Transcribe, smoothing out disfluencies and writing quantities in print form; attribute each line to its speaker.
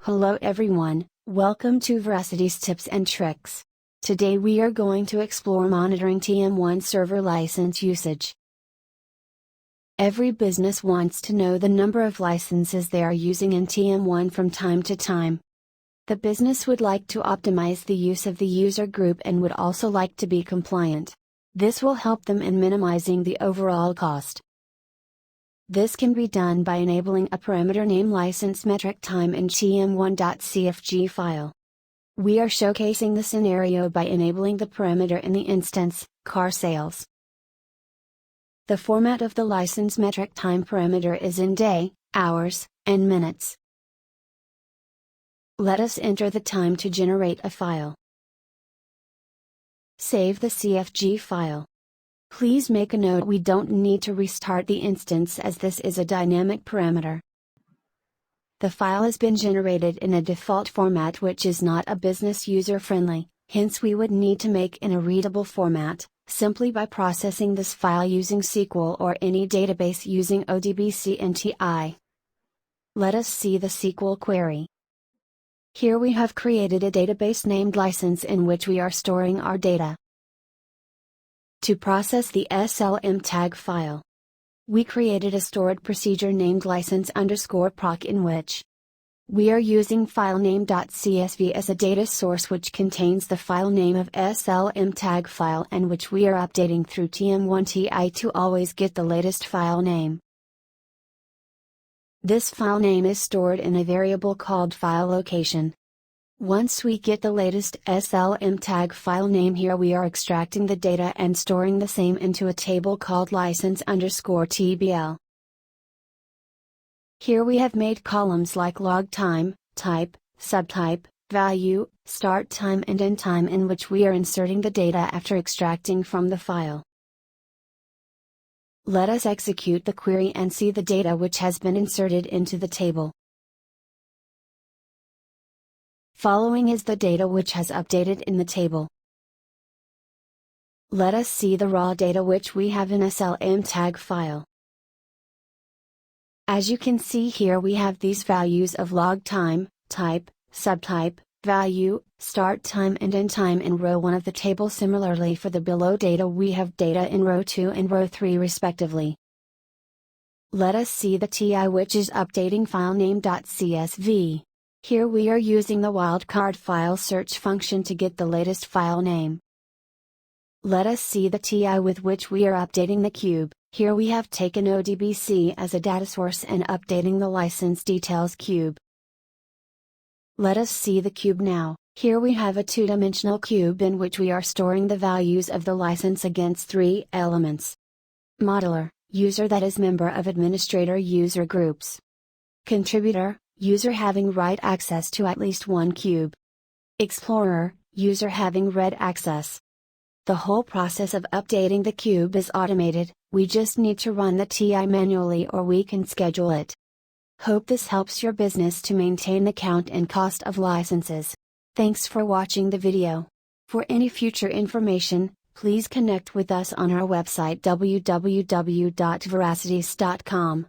Speaker 1: Hello everyone, welcome to Veracitiz Tips and Tricks. Today we are going to explore monitoring TM1 server license usage. Every business wants to know the number of licenses they are using in TM1 from time to time. The business would like to optimize the use of the user group and would also like to be compliant. This will help them in minimizing the overall cost. This can be done by enabling a parameter name license metric time in tm1.cfg file. We are showcasing the scenario by enabling the parameter in the instance, car sales. The format of the license metric time parameter is in day, hours, and minutes. Let us enter the time to generate a file. Save the CFG file. Please make a note we don't need to restart the instance as this is a dynamic parameter. The file has been generated in a default format which is not a business user friendly, hence we would need to make in a readable format, simply by processing this file using SQL or any database using ODBC and TI. Let us see the SQL query. Here we have created a database named license in which we are storing our data. To process the SLM tag file, we created a stored procedure named license_proc in which we are using filename.csv as a data source which contains the file name of SLM tag file and which we are updating through tm1ti to always get the latest file name. This file name is stored in a variable called file location. Once we get the latest SLM tag file name here we are extracting the data and storing the same into a table called license_tbl. Here we have made columns like log time, type, subtype, value, start time and end time in which we are inserting the data after extracting from the file. Let us execute the query and see the data which has been inserted into the table. Following is the data which has updated in the table. Let us see the raw data which we have in SLM tag file. As you can see here we have these values of log time, type, subtype, value, start time and end time in row 1 of the table. Similarly for the below data we have data in row 2 and row 3 respectively. Let us see the TI which is updating filename.csv. Here we are using the wildcard file search function to get the latest file name. Let us see the TI with which we are updating the cube. Here we have taken ODBC as a data source and updating the license details cube. Let us see the cube now. Here we have a two-dimensional cube in which we are storing the values of the license against 3 elements. Modeler, user that is member of administrator user groups. Contributor, user having write access to at least one cube. Explorer, user having read access. The whole process of updating the cube is automated, we just need to run the TI manually or we can schedule it. Hope this helps your business to maintain the count and cost of licenses. Thanks for watching the video. For any future information, please connect with us on our website www.veracitiz.com.